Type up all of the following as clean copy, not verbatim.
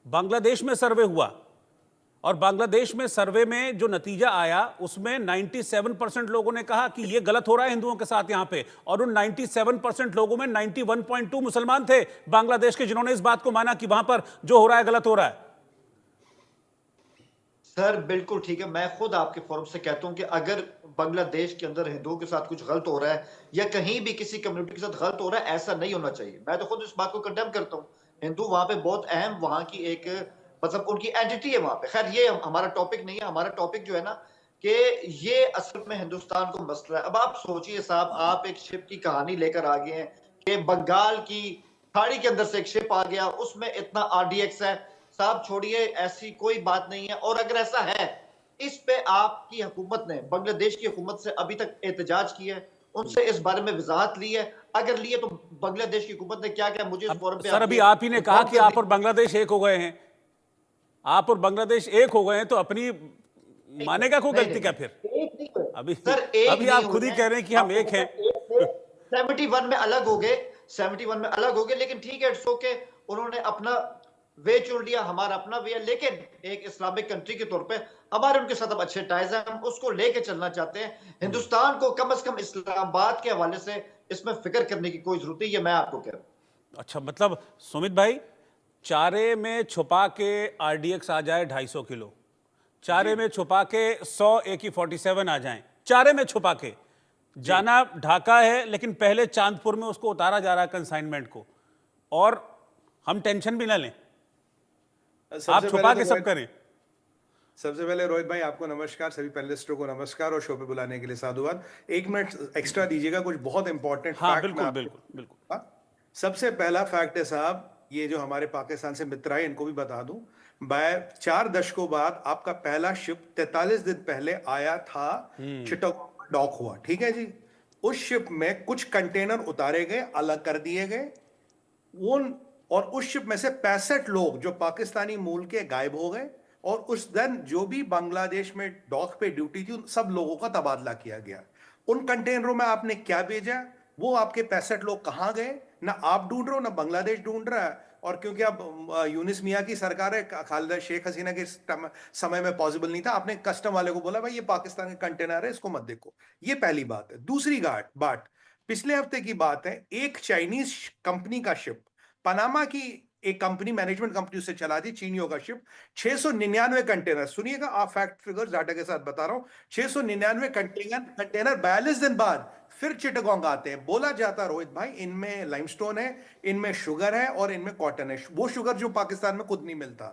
बांग्लादेश में सर्वे हुआ और बांग्लादेश में सर्वे में जो नतीजा आया उसमें 97% लोगों ने कहा कि यह गलत हो रहा है हिंदुओं के साथ यहां पे, और उन 97% लोगों में 91.2 मुसलमान थे बांग्लादेश के, जिन्होंने इस बात को माना कि वहां पर जो हो रहा है गलत हो रहा है। सर बिल्कुल ठीक है, मैं खुद आपके फोरम से कहता हूं कि अगर बांग्लादेश के अंदर हिंदुओं के साथ कुछ गलत हो रहा है या कहीं भी किसी कम्युनिटी के साथ गलत हो रहा है, ऐसा नहीं होना चाहिए। मैं तो खुद इस बात को कंडेम करता हूं। हिंदू वहां पे बहुत अहम, वहां की एक मतलब उनकी एंटिटी है वहां पे। खैर ये हमारा टॉपिक नहीं है, हमारा टॉपिक जो है ना कि ये असल में हिंदुस्तान को मसला है। अब आप सोचिए साहब, आप एक शिप की कहानी लेकर आ गए हैं कि बंगाल की खाड़ी के अंदर से एक शिप आ गया, उसमें इतना आरडीएक्स है। साहब छोड़िए, ऐसी कोई बात नहीं है। और अगर ऐसा है, इस पे आपकी हुकूमत ने, बांग्लादेश की हुकूमत से अभी तक एहतजाज किया है, उनसे इस बारे में वजाहत ली है? अगर लिए तो बांग्लादेश की हुकूमत ने क्या क्या, मुझे इस फोरम पे सर अभी आप ही ने कहा कि आप और बांग्लादेश एक हो गए हैं, आप और बांग्लादेश एक हो गए हैं, तो अपनी मानेगा कोई गलती क्या फिर? एक नहीं हुए अभी सर, एक अभी नहीं आप खुद ही हुए। कह रहे हैं कि हम एक हैं। 71 में अलग हो गए, 71 में अलग हो गए, लेकिन ठीक है, इट्स ओके। उन्होंने अपना वे चुन लिया, हमारा अपना वे है, लेकिन एक इस्लामिक कंट्री के तौर पे हमारे उनके साथ अब अच्छे टाइज हैं, हम उसको लेके चलना चाहते हैं। हिंदुस्तान को कम से कम इस्लामाबाद के हवाले से इसमें फिक्र करने की कोई जरूरत नहीं है, मैं आपको कह रहा हूं। अच्छा, मतलब सुमित भाई, चारे में छुपा के आरडीएक्स आ जाए 250 किलो, चारे में छुपा के 100 AK-47 आ जाएं, चारे में छुपा के जाना ढाका है, लेकिन पहले चांदपुर में उसको उतारा जा रहा है कंसाइनमेंट को, और हम टेंशन भी ना लें, आप छुपा के सब करें। सबसे पहले रोहित भाई आपको नमस्कार, सभी पैनलिस्टों को नमस्कार और शो पे बुलाने के लिए साधुवाद। 1 मिनट एक्स्ट्रा दीजिएगा, कुछ बहुत इंपॉर्टेंट हाँ, फैक्ट बिल्कुल बिल्कुल बिल्कुल। सबसे पहला फैक्ट है साहब, ये जो हमारे पाकिस्तान से मित्र आए इनको भी बता दूं, 4 दशकों बाद आपका पहला शिप 43 दिन पहले आया था, चिटागोंग डॉक हुआ, ठीक है जी। उस शिप में कुछ कंटेनर उतारे गए, अलग कर दिए गए, और उस शिप में से 65 लोग जो पाकिस्तानी मूल के गायब हो गए, और उस दिन जो भी बांग्लादेश में डॉक पे ड्यूटी थी उन सब लोगों का तबादला किया गया। उन कंटेनरों में आपने क्या भेजा, वो आपके 65 लोग कहां गए, ना आप ढूंढ रहे हो ना बांग्लादेश ढूंढ रहा है। और क्योंकि अब यूनिस मियां की सरकार है, खालिदा शेख हसीना के समय में पॉसिबल नहीं था, आपने कस्टम वाले को बोला भाई ये पाकिस्तान का कंटेनर है, इसको मत देखो। ये पहली बात है। दूसरी बात पिछले हफ्ते की बात है, एक चाइनीज कंपनी का शिप, पनामा की एक कंपनी, मैनेजमेंट कंपनी उससे चला थी, चीनियों का शिप, 699 कंटेनर, सुनिएगा आप, फैक्ट फिगर डाटा के साथ बता रहा हूं, 699 कंटेनर 42 दिन बाद फिर चिटगोंग आते हैं। बोला जाता रोहित भाई इनमें लाइमस्टोन है, इनमें शुगर है और इनमें कॉटन है, वो शुगर जो पाकिस्तान में खुद नहीं मिलता।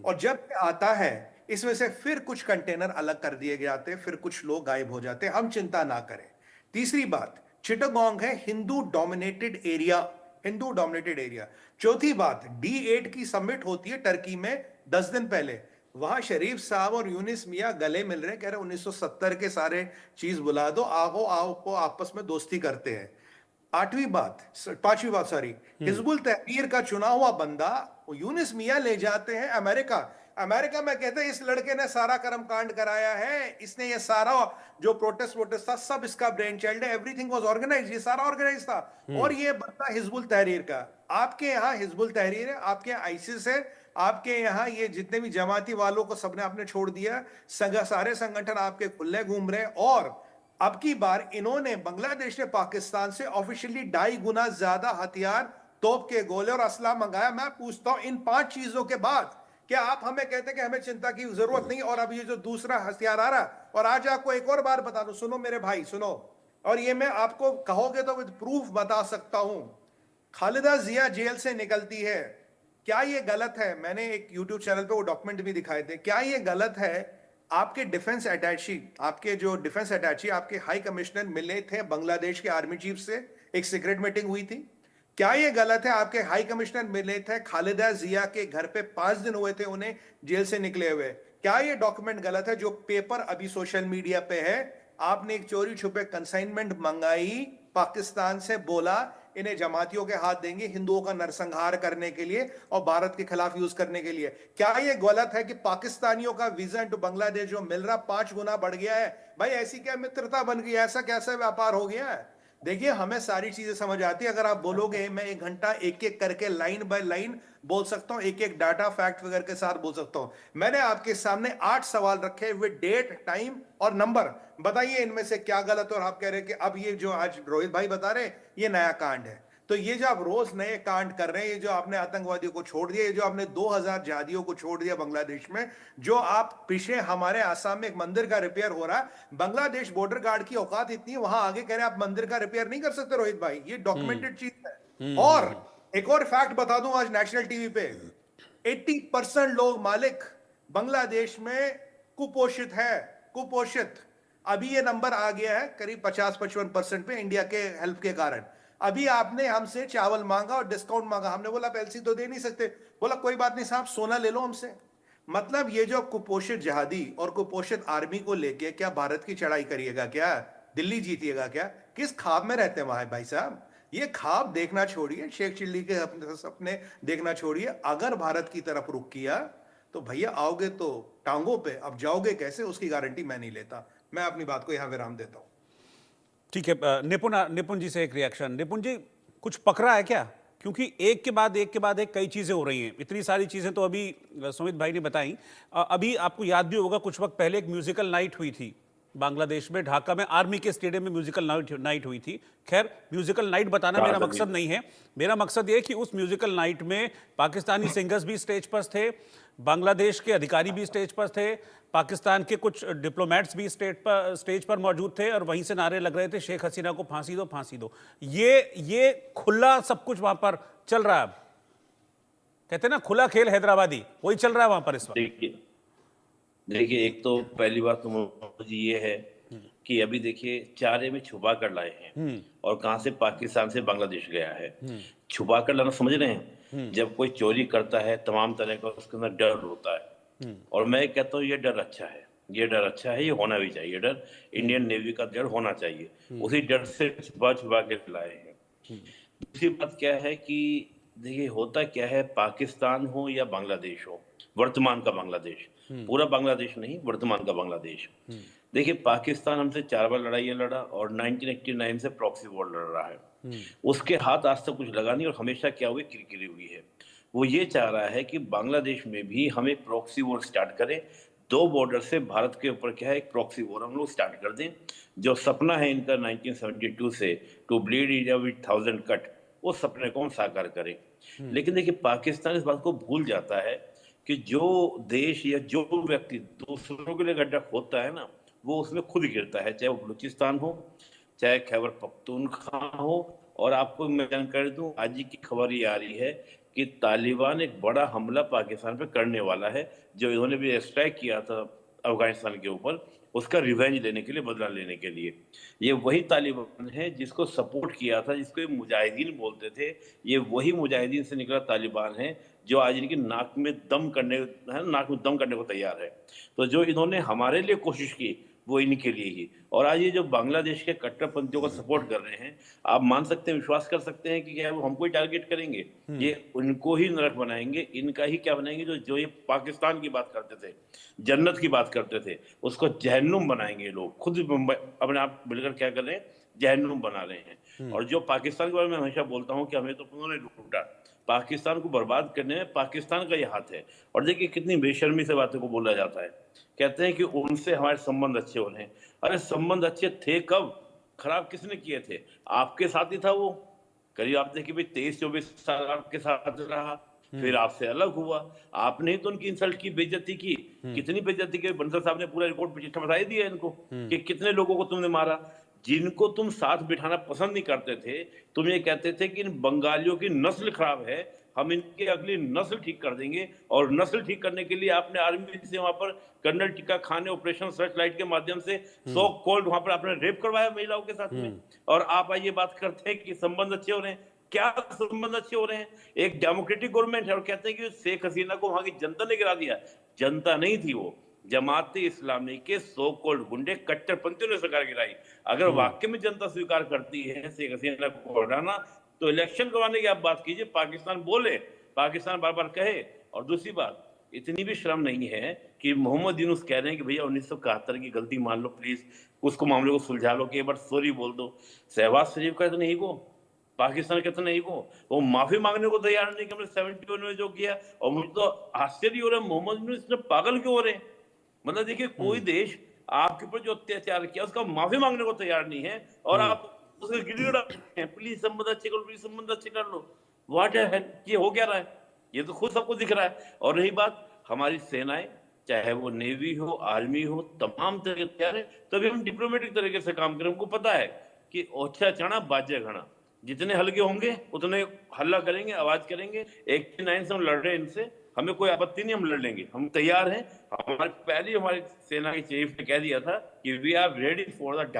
और जब आता है इसमें से फिर कुछ कंटेनर अलग कर दिए जाते हैं, फिर कुछ लोग गायब हो जाते हैं, हम चिंता ना करें। तीसरी बात, चिटगोंग है Hindu dominated area, Hindu dominated area. चौथी बात, D8 की समिट होती है टर्की में 10 दिन पहले, वहां शरीफ साहब और यूनिस मियां गले मिल रहे हैं, कह रहे 1970 के सारे चीज बुला दो, आओ आपको आपस में दोस्ती करते हैं। पांचवी बात सॉरी, हिजबुल तहरीर का चुना हुआ बंदा यूनिस मियां ले जाते हैं अमेरिका। अमेरिका में कहते हैं इस लड़के ने सारा कर्म कांड कराया है, इसने ये सारा जो प्रोटेस्ट था सब इसका ब्रेन चाइल्ड है, एवरीथिंग वाज ऑर्गेनाइज्ड, ये सारा ऑर्गेनाइज था। और ये बंदा हिजबुल तहरीर का, आपके यहाँ हिजबुल तहरीर है, आपके यहाँ आईसिस है, आपके यहाँ ये जितने भी जमाती वालों को सबने आपने छोड़ दिया, सारे संगठन आपके खुले घूम रहे। और अब की बार इन्होंने, बांग्लादेश ने पाकिस्तान से ऑफिशियली 2.5 गुना ज्यादा हथियार, तोप के गोले और असला मंगाया। मैं पूछता हूं इन 5 चीजों के बाद क्या आप हमें कहते हैं कि हमें चिंता की जरूरत नहीं? और अब ये जो दूसरा हथियार आ रहा, और आज आपको एक और बार बता दूं, सुनो मेरे भाई सुनो, और ये मैं आपको कहोगे तो विद प्रूफ बता सकता हूं, खालिदा जिया जेल से निकलती है, क्या ये गलत है? मैंने एक यूट्यूब चैनल पे वो डॉक्यूमेंट भी दिखाए थे। क्या ये गलत है? आपके डिफेंस अटैची, आपके जो डिफेंस अटैची, आपके हाई कमिश्नर मिले थे बांग्लादेश के आर्मी चीफ से, एक सीक्रेट मीटिंग हुई थी। क्या ये गलत है? आपके हाई कमिश्नर मिले थे खालिदा जिया के घर पे, 5 दिन हुए थे उन्हें जेल से निकले हुए। क्या ये डॉक्यूमेंट गलत है जो पेपर अभी सोशल मीडिया पे है? आपने एक चोरी छुपे कंसाइनमेंट मंगाई पाकिस्तान से, बोला इन्हें जमातियों के हाथ देंगे हिंदुओं का नरसंहार करने के लिए और भारत के खिलाफ यूज करने के लिए। क्या ये गलत है कि पाकिस्तानियों का वीजा टू बांग्लादेश जो मिल रहा 5 गुना बढ़ गया है? भाई ऐसी क्या मित्रता बन गई, ऐसा कैसा व्यापार हो गया है? देखिए हमें सारी चीजें समझ आती है। अगर आप बोलोगे मैं 1 घंटा एक एक करके लाइन बाय लाइन बोल सकता हूं, एक एक डाटा फैक्ट वगैरह के साथ बोल सकता हूं। मैंने आपके सामने 8 सवाल रखे विद डेट, टाइम और नंबर। बताइए इनमें से क्या गलत है। और आप कह रहे हैं कि अब ये जो आज रोहित भाई बता रहे हैं ये नया कांड है। तो ये जो आप रोज नए कांड कर रहे हैं, ये जो आपने आतंकवादियों को छोड़ दिया, ये जो आपने 2000 जिहादियों को छोड़ दिया बांग्लादेश में, जो आप पीछे हमारे आसाम में एक मंदिर का रिपेयर हो रहा है, बांग्लादेश बॉर्डर गार्ड की औकात इतनी है, वहां आगे कह रहे हैं आप मंदिर का रिपेयर नहीं कर सकते रोहित भाई, ये डॉक्यूमेंटेड चीज है। और एक और फैक्ट बता दूं आज नेशनल टीवी पे, 80% लोग मालिक बांग्लादेश में कुपोषित है, कुपोषित। अभी ये नंबर आ गया है करीब 50-55% पे इंडिया के हेल्प के कारण। अभी आपने हमसे चावल मांगा और डिस्काउंट मांगा, हमने बोला एलसी तो दे नहीं सकते, बोला कोई बात नहीं साहब सोना ले लो हमसे। मतलब ये जो कुपोषित जहादी और कुपोषित आर्मी को लेके क्या भारत की चढ़ाई करिएगा, क्या दिल्ली जीतिएगा, क्या किस ख्वाब में रहते हैं वहां भाई साहब। ये ख्वाब देखना छोड़िए, शेख चिल्ली के सपने देखना छोड़िए। अगर भारत की तरफ रुख किया तो भैया आओगे तो टांगों पे, अब जाओगे कैसे उसकी गारंटी मैं नहीं लेता। मैं अपनी बात को यहां विराम देता हूं। ठीक है, निपुण जी से एक रिएक्शन। निपुण जी, कुछ पकड़ा है क्या? क्योंकि एक के बाद एक कई चीजें हो रही हैं, इतनी सारी चीजें तो अभी सुमित भाई ने बताई। अभी आपको याद भी होगा कुछ वक्त पहले एक म्यूजिकल नाइट हुई थी बांग्लादेश में, ढाका में आर्मी के स्टेडियम में म्यूजिकल नाइट हुई थी। खैर, म्यूजिकल नाइट बताना मेरा मकसद नहीं है, मेरा मकसद ये कि उस म्यूजिकल नाइट में पाकिस्तानी सिंगर्स भी स्टेज पर थे, बांग्लादेश के अधिकारी भी स्टेज पर थे, पाकिस्तान के कुछ डिप्लोमेट्स भी स्टेज पर मौजूद थे और वहीं से नारे लग रहे थे शेख हसीना को फांसी दो, फांसी दो। ये खुला सब कुछ वहां पर चल रहा है। अब कहते हैं ना खुला खेल हैदराबादी, वही चल रहा है वहां पर इस वक्त। देखिए एक तो पहली बात तो मुझे ये है कि अभी देखिए चारे में छुपा कर लाए हैं और कहां से, पाकिस्तान से बांग्लादेश गया है। छुपा कर लाना समझ रहे हैं, जब कोई चोरी करता है तमाम तरह का उसके अंदर डर होता है, और मैं कहता हूँ ये डर अच्छा है, ये डर अच्छा है, ये होना भी चाहिए। डर इंडियन नेवी का डर होना चाहिए, उसी डर से छुपा छुपा के लाए हैं। दूसरी बात क्या है कि देखिए होता क्या है, पाकिस्तान हो या बांग्लादेश हो, वर्तमान का बांग्लादेश, पूरा बांग्लादेश नहीं, वर्तमान का बांग्लादेश। देखिए पाकिस्तान हमसे 4 बार लड़ाइयाँ लड़ा और 1989 से प्रॉक्सी वॉर लड़ रहा है। उसके हाथ आज तक कुछ लगा नहीं, और हमेशा क्या हुई, किरकिरी हुई है। वो ये चाह रहा है कि बांग्लादेश में भी हम एक प्रॉक्सी वॉर स्टार्ट करें, 2 बॉर्डर से भारत के ऊपर क्या है एक प्रॉक्सी वॉर हम लोग स्टार्ट कर दें। जो सपना है इनका 1972 से, to bleed India with 1000 cut, वो सपने को हम साकार करें। लेकिन देखिए पाकिस्तान इस बात को भूल जाता है कि जो देश या जो व्यक्ति दूसरों के लिए गड्ढा खोदता है ना, वो उसमें खुद गिरता है, चाहे वो बलूचिस्तान हो, चाहे खैबर पख्तूनख्वा हो। और आपको मैं जानकारी दूं, आज की खबर ये आ रही है कि तालिबान एक बड़ा हमला पाकिस्तान पे करने वाला है, जो इन्होंने भी स्ट्राइक किया था अफगानिस्तान के ऊपर, उसका रिवेंज लेने के लिए, बदला लेने के लिए। ये वही तालिबान है जिसको सपोर्ट किया था, जिसको ये मुजाहिदीन बोलते थे, ये वही मुजाहिदीन से निकला तालिबान है जो आज इनकी नाक में दम करने को तैयार है। तो जो इन्होंने हमारे लिए कोशिश की वो इनके लिए ही। और आज ये जो बांग्लादेश के कट्टरपंथियों को सपोर्ट कर रहे हैं, आप मान सकते हैं, विश्वास कर सकते हैं कि क्या वो हमको ही टारगेट करेंगे, ये उनको ही नरक बनाएंगे, इनका ही क्या बनाएंगे। जो ये पाकिस्तान की बात करते थे, जन्नत की बात करते थे, उसको जहन्नुम बनाएंगे। लोग खुद अपने आप मिलकर क्या कर रहे हैं, जहन्नुम बना रहे हैं। और जो पाकिस्तान के बारे में हमेशा बोलता हूँ कि हमें तो उन्होंने लूटा, पाकिस्तान को बर्बाद करने में पाकिस्तान का ये हाथ है। और देखिए कितनी बेशर्मी से बातों को बोला जाता है, कहते हैं कि उनसे हमारे संबंध अच्छे हो रहे हैं। अरे संबंध अच्छे थे कब, खराब किसने किए थे? आपके साथ ही था वो, करीब आप देखिए भाई 23-24 साल आपके साथ रहा, फिर आपसे अलग हुआ, आपने ही तो उनकी इंसल्ट की, बेइज्जती की। कितनी बेइज्जती की, बंसल साहब ने पूरा रिकॉर्ड पे चिट्ठा बता ही दिया इनको कि कितने लोगों को तुमने मारा। जिनको तुम साथ बिठाना पसंद नहीं करते थे, तुम ये कहते थे कि इन बंगालियों की नस्ल खराब है, हम इनकी अगली नस्ल ठीक कर देंगे। और नस्ल ठीक करने के लिए आपने आर्मी से वहां पर कर्नल टिक्का खान ने ऑपरेशन सर्च लाइट के माध्यम से सो कॉल्ड वहां पर आपने रेप करवाया महिलाओं के साथ में। और आप ये बात करते हैं कि संबंध अच्छे हो रहे हैं। क्या संबंध अच्छे हो रहे हैं? एक डेमोक्रेटिक गवर्नमेंट है और कहते हैं कि शेख हसीना को वहां की जनता ने गिरा दिया। जनता नहीं थी, वो जमात इस्लामी के सो कॉल्ड गुंडे कट्टरपंथियों ने सरकार गिराई। अगर वाकई में जनता स्वीकार करती है शेख हसीना को हटाना, तो इलेक्शन करवाने की आप बात कीजिए, पाकिस्तान बोले, पाकिस्तान बार बार कहे। और दूसरी बात, इतनी भी शर्म नहीं है कि मोहम्मद यूनुस कह रहे हैं कि भैया 1971 की गलती मान लो प्लीज, उसको मामले को सुलझा लो, कि एक बार सॉरी बोल दो। शहबाज शरीफ का इतना ईगो, पाकिस्तान का इतना ईगो, वो माफी मांगने को तैयार नहीं कि हमने 71 में जो किया। और मुझे तो आश्चर्य हो रहा है मोहम्मद यूनुस इतने पागल क्यों हो रहे हैं। मतलब देखिए, कोई देश आपके ऊपर जो अत्याचार किया उसका माफी मांगने को तैयार नहीं है और आप उसके गिड़गिड़ा हैं, प्लीज संबंध अच्छे कर लो, प्लीज संबंध अच्छे कर लो। व्हाट है, ये हो क्या रहा है? ये तो खुद सबको दिख रहा है। और रही बात हमारी सेनाएं, चाहे वो नेवी हो, आर्मी हो, तमाम तरह के तैयार है, तभी हम डिप्लोमेटिक तरीके से काम करें। हमको पता है कि ओछा चढ़ा बाजे घना, जितने हल्के होंगे उतने हल्ला करेंगे, आवाज करेंगे। 89 से हम लड़ रहे हैं इनसे, हमें कोई आपत्ति नहीं, हम लड़ लेंगे, हम तैयार हैं। हमारी सेना के चीफ ने कह दिया था कि we are ready for the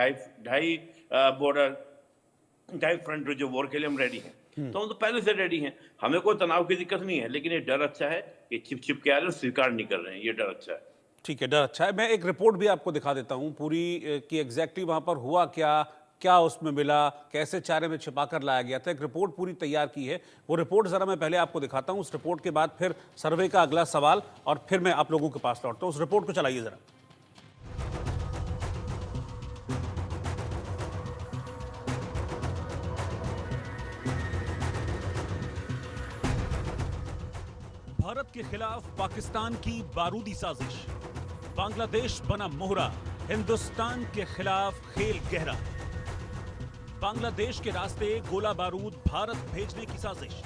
ढाई बॉर्डर ढाई फ्रंट जो वॉर के लिए हम रेडी हैं। तो हम तो पहले से रेडी हैं, हमें कोई तनाव की दिक्कत नहीं है। लेकिन ये डर अच्छा है कि छिप छिप के आ रहे हैं, स्वीकार नहीं कर रहे हैं, ये डर अच्छा है। ठीक है, डर अच्छा है। मैं एक रिपोर्ट भी आपको दिखा देता हूं पूरी कि एग्जैक्टली वहां पर हुआ क्या, क्या उसमें मिला, कैसे चारे में छिपा कर लाया गया था। एक रिपोर्ट पूरी तैयार की है, वो रिपोर्ट जरा मैं पहले आपको दिखाता हूं। उस रिपोर्ट के बाद फिर सर्वे का अगला सवाल और फिर मैं आप लोगों के पास लौटता हूं। उस रिपोर्ट को चलाइए जरा। भारत के खिलाफ पाकिस्तान की बारूदी साजिश, बांग्लादेश बना मोहरा, हिंदुस्तान के खिलाफ खेल गहरा। बांग्लादेश के रास्ते गोला बारूद भारत भेजने की साजिश।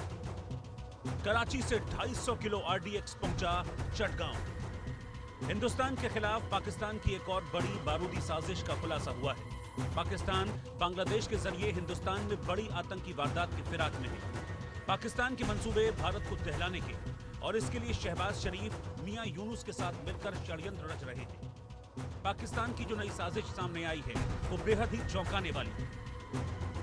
कराची से 250 किलो आरडीएक्स पहुंचा चटगांव। हिंदुस्तान के खिलाफ पाकिस्तान की एक और बड़ी बारूदी साजिश का खुलासा हुआ है। पाकिस्तान बांग्लादेश के जरिए हिंदुस्तान में बड़ी आतंकी वारदात की फिराक में है। पाकिस्तान के मंसूबे भारत को दहलाने के और इसके लिए शहबाज शरीफ मियां यूनुस के साथ मिलकर षड्यंत्र रच रहे हैं। पाकिस्तान की जो नई साजिश सामने आई है वो बेहद ही चौंकाने वाली है।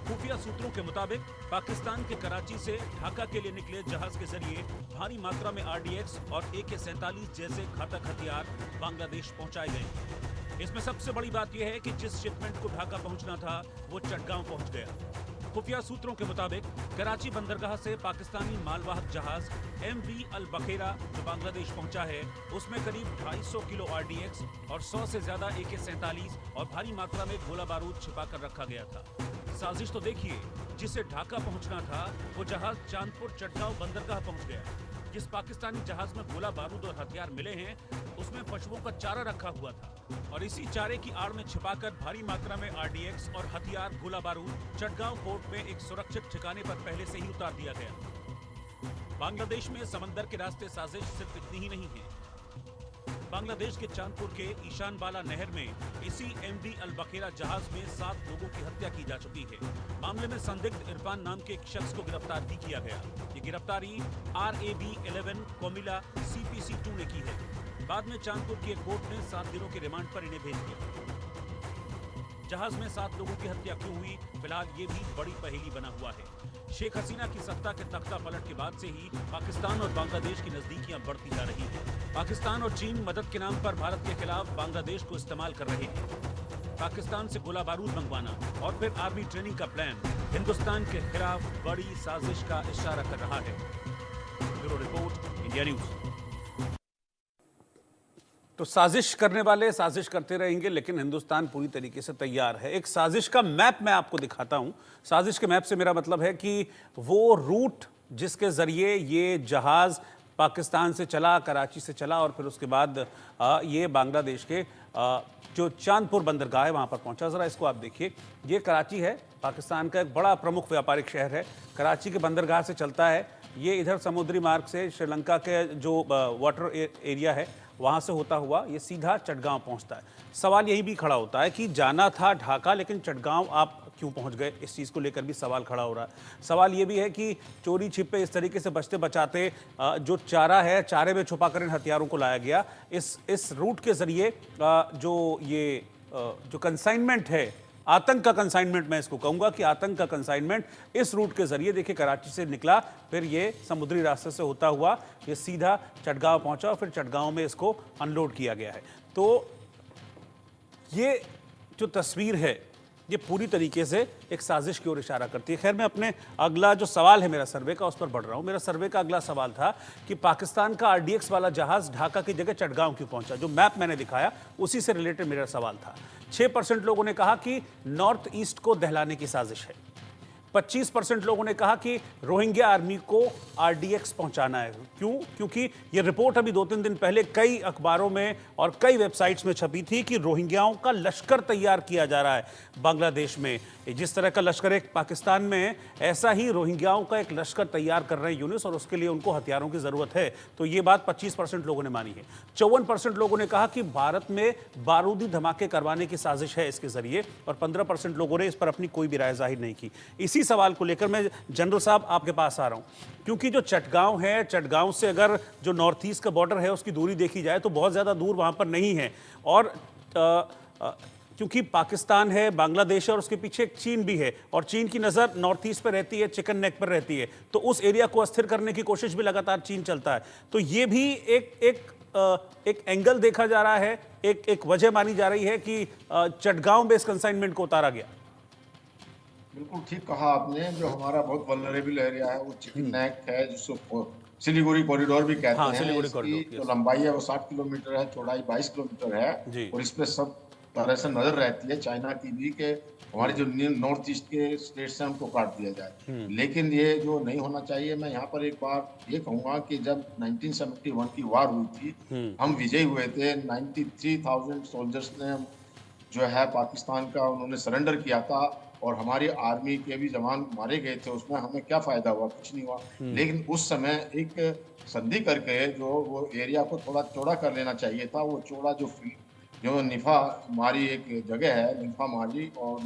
खुफिया सूत्रों के मुताबिक पाकिस्तान के कराची से ढाका के लिए निकले जहाज के जरिए भारी मात्रा में आरडीएक्स और AK-47 जैसे घातक हथियार बांग्लादेश पहुंचाए गए। इसमें सबसे बड़ी बात यह है कि जिस शिपमेंट को ढाका पहुंचना था वो चटगांव पहुंच गया। खुफिया सूत्रों के मुताबिक कराची बंदरगाह से पाकिस्तानी मालवाहक जहाज MV अल बखेरा जो बांग्लादेश पहुंचा है, उसमें करीब 250 किलो आरडीएक्स और 100 से ज्यादा AK-47 और भारी मात्रा में गोला बारूद छिपा कर रखा गया था। साजिश तो देखिए, जिसे ढाका पहुंचना था वो जहाज चांदपुर चटगांव बंदरगाह पहुंच गया। जिस पाकिस्तानी जहाज में गोला बारूद और हथियार मिले हैं उसमें पशुओं का चारा रखा हुआ था और इसी चारे की आड़ में छिपाकर भारी मात्रा में आरडीएक्स और हथियार गोला बारूद चटगांव पोर्ट में एक सुरक्षित ठिकाने पर पहले से ही उतार दिया गया। बांग्लादेश में समंदर के रास्ते साजिश सिर्फ इतनी ही नहीं है। बांग्लादेश के चांदपुर के ईशान बाला नहर में इसी MV अल बखेरा जहाज में 7 लोगों की हत्या की जा चुकी है। मामले में संदिग्ध इरफान नाम के एक शख्स को गिरफ्तार भी किया गया। ये गिरफ्तारी RAB 11 कोमिला CPC2 ने की है। बाद में चांदपुर की एक कोर्ट ने 7 दिनों के रिमांड पर इन्हें भेज दिया। जहाज में 7 लोगों की हत्या क्यों हुई, फिलहाल ये भी बड़ी पहेली बना हुआ है। शेख हसीना की सत्ता के तख्ता पलट के बाद से ही पाकिस्तान और बांग्लादेश की नजदीकियां बढ़ती जा रही हैं। पाकिस्तान और चीन मदद के नाम पर भारत के खिलाफ बांग्लादेश को इस्तेमाल कर रहे हैं। पाकिस्तान से गोला बारूद मंगवाना और फिर आर्मी ट्रेनिंग का प्लान हिंदुस्तान के खिलाफ बड़ी साजिश का इशारा कर रहा है। Bureau report, India news. तो साजिश करने वाले साजिश करते रहेंगे, लेकिन हिंदुस्तान पूरी तरीके से तैयार है। एक साजिश का मैप मैं आपको दिखाता हूं। साजिश के मैप से मेरा मतलब है कि वो रूट जिसके जरिए ये जहाज पाकिस्तान से चला, कराची से चला और फिर उसके बाद ये बांग्लादेश के जो चांदपुर बंदरगाह है वहाँ पर पहुँचा। ज़रा इसको आप देखिए, ये कराची है, पाकिस्तान का एक बड़ा प्रमुख व्यापारिक शहर है। कराची के बंदरगाह से चलता है, ये इधर समुद्री मार्ग से श्रीलंका के जो वाटर एरिया है वहाँ से होता हुआ ये सीधा चटगांव पहुँचता है। सवाल यही भी खड़ा होता है कि जाना था ढाका, लेकिन चटगांव आप क्यों पहुँच गए? इस चीज़ को लेकर भी सवाल खड़ा हो रहा है। सवाल ये भी है कि चोरी छिपे इस तरीके से बचते बचाते जो चारा है, चारे में छुपा कर इन हथियारों को लाया गया। इस रूट के ज़रिए जो कंसाइनमेंट है, आतंक का कंसाइनमेंट, मैं इसको कहूँगा कि आतंक का कंसाइनमेंट इस रूट के जरिए देखिए कराची से निकला, फिर ये समुद्री रास्ते से होता हुआ ये सीधा चटगांव पहुँचा और फिर चटगांव में इसको अनलोड किया गया है। तो ये जो तस्वीर है ये पूरी तरीके से एक साजिश की ओर इशारा करती है। खैर, मैं अपने अगला जो सवाल है मेरा सर्वे का, उस पर बढ़ रहा हूं। मेरा सर्वे का अगला सवाल था कि पाकिस्तान का आरडीएक्स वाला जहाज ढाका की जगह चटगांव क्यों पहुंचा। जो मैप मैंने दिखाया उसी से रिलेटेड मेरा सवाल था। 6% लोगों ने कहा कि नॉर्थ ईस्ट को दहलाने की साजिश है। 25% लोगों ने कहा कि रोहिंग्या आर्मी को आरडीएक्स पहुंचाना है। क्यों? क्योंकि ये रिपोर्ट अभी 2-3 दिन पहले कई अखबारों में और कई वेबसाइट्स में छपी थी कि रोहिंग्याओं का लश्कर तैयार किया जा रहा है बांग्लादेश में। जिस तरह का लश्कर एक पाकिस्तान में है, ऐसा ही रोहिंग्याओं का एक लश्कर तैयार कर रहे हैं यूनिस, और उसके लिए उनको हथियारों की जरूरत है। तो ये बात 25% लोगों ने मानी है। 54% लोगों ने कहा कि भारत में बारूदी धमाके करवाने की साजिश है इसके जरिए, और 15% लोगों ने इस पर अपनी कोई भी राय जाहिर नहीं की। इसी सवाल को लेकर मैं जनरल साहब आपके पास आ रहा हूं, क्योंकि जो चटगांव है, चटगांव से अगर जो नॉर्थ ईस्ट का बॉर्डर है उसकी दूरी देखी जाए तो बहुत ज़्यादा दूर वहां पर नहीं है, और क्योंकि पाकिस्तान है, बांग्लादेश है, और उसके पीछे एक चीन भी है, और चीन की नज़र नॉर्थ ईस्ट पर रहती है, चिकन नेक पर रहती है, तो उस एरिया को अस्थिर करने की कोशिश भी लगातार चीन चलता है। तो ये भी एक एंगल देखा जा रहा है, एक वजह मानी जा रही है कि चटगांव बेस कंसाइनमेंट को उतारा गया। बिल्कुल ठीक कहा आपने। जो हमारा बहुत वल्नरेबल एरिया है वो चिकन नेक है, जिसको सिलीगुड़ी कॉरिडोर भी कहते हाँ, हैं। सिलीगुड़ी इसकी कॉरिडोर, जो लंबाई है वो 60 किलोमीटर है, चौड़ाई 22 किलोमीटर जी। है, और इस पे सब तरह से नजर रहती है चाइना की भी कि हमारे जो नॉर्थ ईस्ट के स्टेट्स हैं उनको काट दिया जाए। लेकिन ये जो नहीं होना चाहिए। मैं यहाँ पर एक बार ये कहूँगा कि जब 1971 की वार हुई थी, हम विजयी हुए थे। 93,000 सोल्जर्स ने जो है पाकिस्तान का उन्होंने सरेंडर किया था, और हमारी आर्मी के भी जवान मारे गए थे। उसमें हमें क्या फायदा हुआ? कुछ नहीं हुआ। लेकिन उस समय एक संधि करके जो वो एरिया को थोड़ा चौड़ा कर लेना चाहिए था। वो चौड़ा जो निफा मारी एक जगह है, निफा मारी और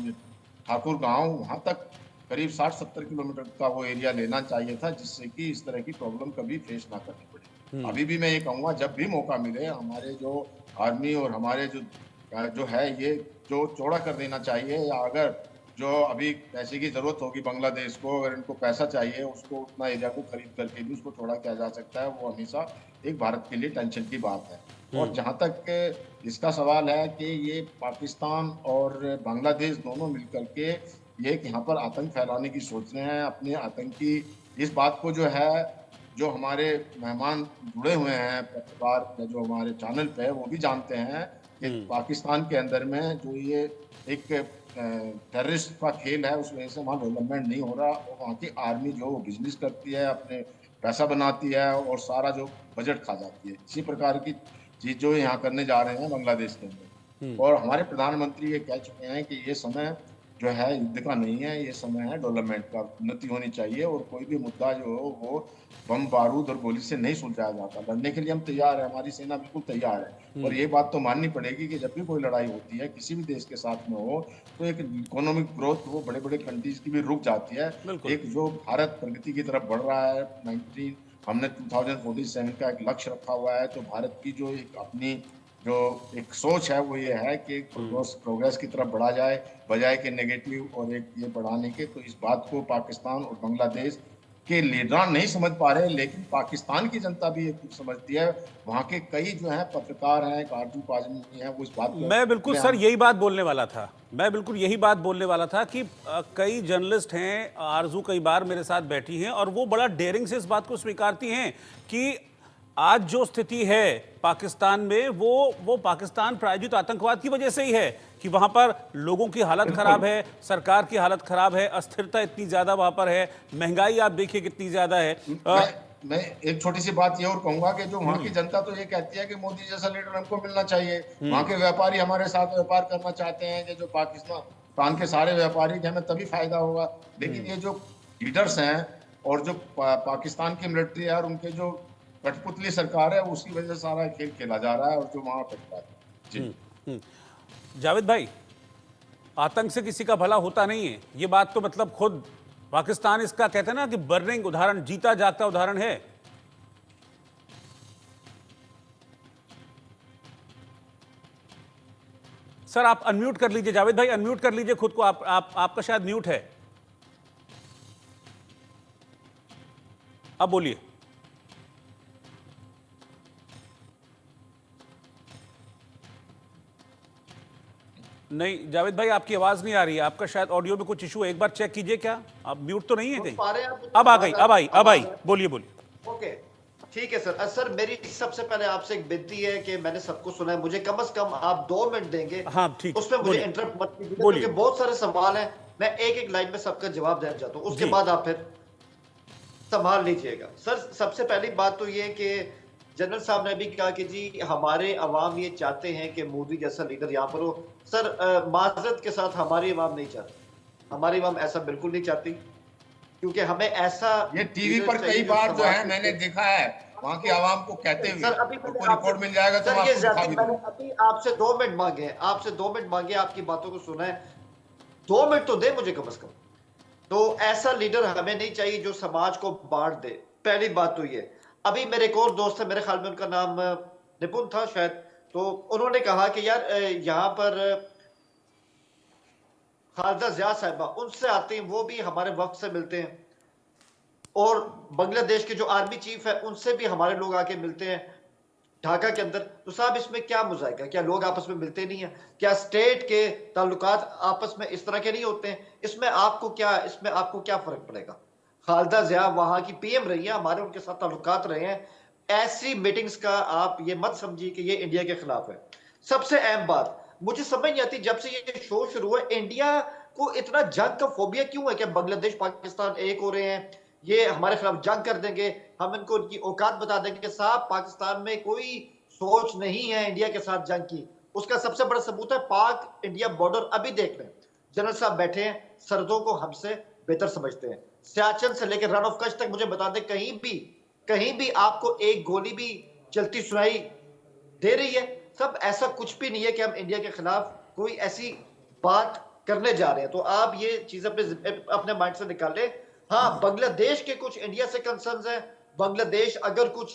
ठाकुर गांव, वहां तक करीब 60-70 किलोमीटर का वो एरिया लेना चाहिए था, जिससे कि इस तरह की प्रॉब्लम कभी फेस ना करनी पड़े। अभी भी मैं ये कहूँगा, जब भी मौका मिले हमारे जो आर्मी और हमारे जो है ये जो चौड़ा कर देना चाहिए, या अगर जो अभी पैसे की जरूरत होगी बांग्लादेश को, अगर इनको पैसा चाहिए, उसको उतना एरिया को खरीद करके भी उसको चौड़ा किया जा सकता है। वो हमेशा एक भारत के लिए टेंशन की बात है। और जहां तक इसका सवाल है कि ये पाकिस्तान और बांग्लादेश दोनों मिलकर के ये यहाँ पर आतंक फैलाने की सोच रहे हैं। अपने आतंकी इस बात को जो है, जो हमारे मेहमान जुड़े हुए हैं पत्रकार जो हमारे चैनल पे, वो भी जानते हैं कि पाकिस्तान के अंदर में जो ये एक टेररिस्ट का खेल है, उस वजह से वहाँ डेवलपमेंट नहीं हो रहा। और वहाँ की आर्मी जो बिजनेस करती है, अपने पैसा बनाती है और सारा जो बजट खा जाती है। इसी प्रकार की चीज जो यहाँ करने जा रहे हैं बांग्लादेश के अंदर। और हमारे प्रधानमंत्री ये कह चुके हैं कि ये समय जो है युद्ध का नहीं है, ये समय है डेवलपमेंट का। उन्नति होनी चाहिए, और कोई भी मुद्दा जो हो वो बम बारूद और गोली से नहीं सुलझाया जाता। लड़ने के लिए हम तैयार है, हमारी सेना बिल्कुल तैयार है। और ये बात तो माननी पड़ेगी कि जब भी कोई लड़ाई होती है किसी भी देश के साथ में हो, तो एक इकोनॉमिक ग्रोथ वो बड़े बड़े कंट्रीज की भी रुक जाती है। एक जो भारत प्रगति की तरफ बढ़ रहा है, हमने 2047 का एक लक्ष्य रखा हुआ है, तो भारत की जो एक अपनी जो एक सोच है वो ये है कि प्रोग्रेस की तरफ बढ़ा जाए, बजाय के नेगेटिव और एक ये बढ़ाने के। तो इस बात को पाकिस्तान और बांग्लादेश के लीडर नहीं समझ पा रहे, लेकिन पाकिस्तान की जनता भी ये कुछ समझती है। वहाँ के कई जो है पत्रकार हैं, कारतूस आदमी हैं, वो इस बात को मैं बिल्कुल सर यही बात बोलने वाला था। मैं बिल्कुल यही बात बोलने वाला था कि कई जर्नलिस्ट हैं, आरजू कई बार मेरे साथ बैठी हैं, और वो बड़ा डेयरिंग से इस बात को स्वीकारती हैं कि आज जो स्थिति है पाकिस्तान में वो पाकिस्तान प्रायोजित आतंकवाद की वजह से ही है कि वहां पर लोगों की हालत खराब है, सरकार की हालत खराब है, अस्थिरता इतनी ज्यादा वहां पर है, महंगाई आप देखिए कितनी ज्यादा है। मैं एक छोटी सी बात ये और कहूंगा कि जो वहाँ की जनता तो ये कहती है कि मोदी जैसा लीडर हमको मिलना चाहिए। वहाँ के व्यापारी हमारे साथ व्यापार करना चाहते हैं कि जो पाकिस्तान के सारे व्यापारी हमें तभी फायदा होगा। लेकिन ये जो लीडर्स हैं और जो पाकिस्तान की मिलिट्री है और उनके जो कठपुतली सरकार है, उसकी वजह से सारा खेल खेला जा रहा है और जो वहां कट रहा है। जी जावेद भाई, आतंक से किसी का भला होता नहीं है, ये बात तो मतलब खुद पाकिस्तान इसका कहते हैं ना कि बर्निंग उदाहरण, जीता जागता उदाहरण है। सर आप अनम्यूट कर लीजिए, जावेद भाई अनम्यूट कर लीजिए खुद को, आपका शायद म्यूट है, अब बोलिए। नहीं जावेद भाई, आपकी आवाज नहीं आ रही है, आपका शायद ऑडियो में कुछ इशू है, एक बार चेक कीजिए, क्या आप म्यूट तो नहीं है कहीं? पा रहे हैं आप? अब आ गई, अब आई, बोलिए बोलिए। ओके, ठीक है सर। सर मेरी सबसे पहले आपसे एक विनती है कि मैंने सबको सुना है, मुझे कम से कम आप 2 मिनट देंगे। हाँ ठीक, उसमें मुझे बोलिए। इंटरप्ट मत कीजिए, बोलिए। क्योंकि बहुत सारे सवाल हैं, मैं एक एक लाइन में सबका जवाब देना चाहता हूँ, उसके जी। बाद आप फिर संभाल लीजिएगा। सर सबसे पहली बात तो ये कि जनरल साहब ने भी कहा कि जी हमारे अवाम ये चाहते हैं कि मोदी जैसा लीडर यहाँ पर हो। सर माजरत के साथ हमारी अवाम नहीं चाहती, हमारी अवाम ऐसा बिल्कुल नहीं चाहती, क्योंकि हमें ऐसा ये टीवी लीडर पर चाहिए कई जो बार जो है समाज मैंने के- देखा है वहां की आवाम को कहते हुए, सर अभी तो मैंने कोई आपसे- रिकॉर्ड मिल जाएगा तो सर मैं ये आपको दिखा भी मैंने दूंगा। अभी आपसे 2 मिनट मांगे हैं, आपसे 2 मिनट मांगे, आपकी बातों को सुना है, 2 मिनट तो दे मुझे कम से कम। तो ऐसा लीडर हमें नहीं चाहिए जो समाज को बांट दे, पहली बात तो ये। अभी मेरे एक और दोस्त है, मेरे ख्याल में उनका नाम निपुण था शायद, तो उन्होंने कहा कि यार यहाँ पर खालदा जिया साहिबा उनसे आते हैं, वो भी हमारे वक्त से मिलते हैं, और बांग्लादेश के जो आर्मी चीफ है उनसे भी हमारे लोग आके मिलते हैं ढाका के अंदर। तो साहब इसमें क्या मुजाहिका, क्या लोग आपस में मिलते नहीं है? क्या स्टेट के ताल्लुकात आपस में इस तरह के नहीं होते हैं? इसमें आपको क्या फर्क पड़ेगा? खालदा जिया वहां की पीएम रही है, हमारे उनके साथ ताल्लुकात रहे हैं। ऐसी मीटिंग्स का आप ये मत समझिए कि ये इंडिया के खिलाफ है। सबसे अहम बात मुझे समझ नहीं आती, जब से ये शो शुरू हुआ इंडिया को इतना जंग का फोबिया क्यों है? कि बांग्लादेश पाकिस्तान एक हो रहे हैं, ये हमारे खिलाफ जंग कर देंगे, हम इनको उनकी औकात बता देंगे। साहब पाकिस्तान में कोई सोच नहीं है इंडिया के साथ जंग की। उसका सबसे बड़ा सबूत है पाक इंडिया बॉर्डर। अभी देख रहे हैं जनरल साहब बैठे हैं, सरहदों को हमसे बेहतर समझते हैं। सियाचिन से लेकर रन ऑफ कच्छ तक मुझे बता दें, कहीं भी आपको एक गोली भी चलती सुनाई दे रही है? सब ऐसा कुछ भी नहीं है कि हम इंडिया के खिलाफ कोई ऐसी बात करने जा रहे हैं। तो आप ये चीज अपने माइंड से निकाल लें। हाँ, बांग्लादेश के कुछ इंडिया से कंसर्न्स हैं, बांग्लादेश अगर कुछ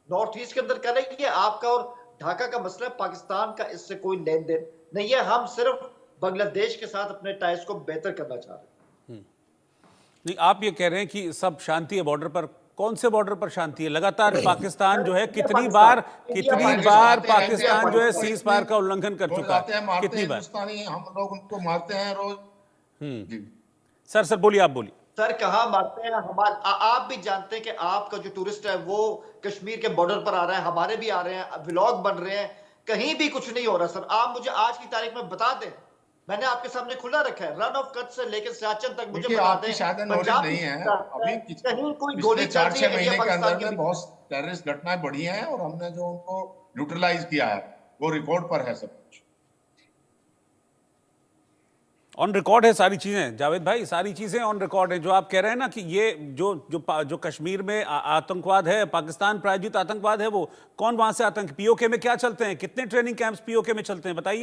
नॉर्थ ईस्ट के अंदर करेंगे, आपका और ढाका का मसला है, पाकिस्तान का इससे कोई लेन देन नहीं है। हम सिर्फ बांग्लादेश के साथ अपने टाइज को बेहतर करना चाह रहे हैं। नहीं, आप ये कह रहे हैं कि सब शांति है बॉर्डर पर, कौन से बॉर्डर पर शांति है? लगातार पाकिस्तान जो है कितनी बार पाकिस्तान जो है सीज फायर का उल्लंघन कर चुका है, कितनी बार? हिंदुस्तानी हम लोग उनको मारते हैं रोज। जी सर बोलिए, आप बोलिए। सर कहाँ मारते हैं? आप भी जानते हैं कि आपका जो टूरिस्ट है वो कश्मीर के बॉर्डर पर आ रहा है, हमारे भी आ रहे हैं, व्लॉग बन रहे हैं, कहीं भी कुछ नहीं हो रहा। सर आप मुझे आज की तारीख में बता दें, मैंने आपके सामने खुला रखा है, रन ऑफ कच्छ से लेकर सियाचिन तक मुझे बता आपकी दें। शायद नॉलेज नहीं है, अभी कहीं कोई गोली पिछले 4-6 चलती है महीने के अंदर इंडिया में बहुत टेररिस्ट घटनाएं बढ़ी हैं और हमने जो उनको न्यूट्रलाइज किया है वो रिकॉर्ड पर है सब कुछ। ऑन रिकॉर्ड है सारी चीजें जावेद भाई, सारी चीजें ऑन रिकॉर्ड है। जो आप कह रहे हैं ना कि ये जो कश्मीर में आतंकवाद है, पाकिस्तान प्रायोजित आतंकवाद है, वो कौन वहां से आतंक, पीओके में क्या चलते हैं, कितने ट्रेनिंग कैंप्स पीओके में चलते हैं बताइए।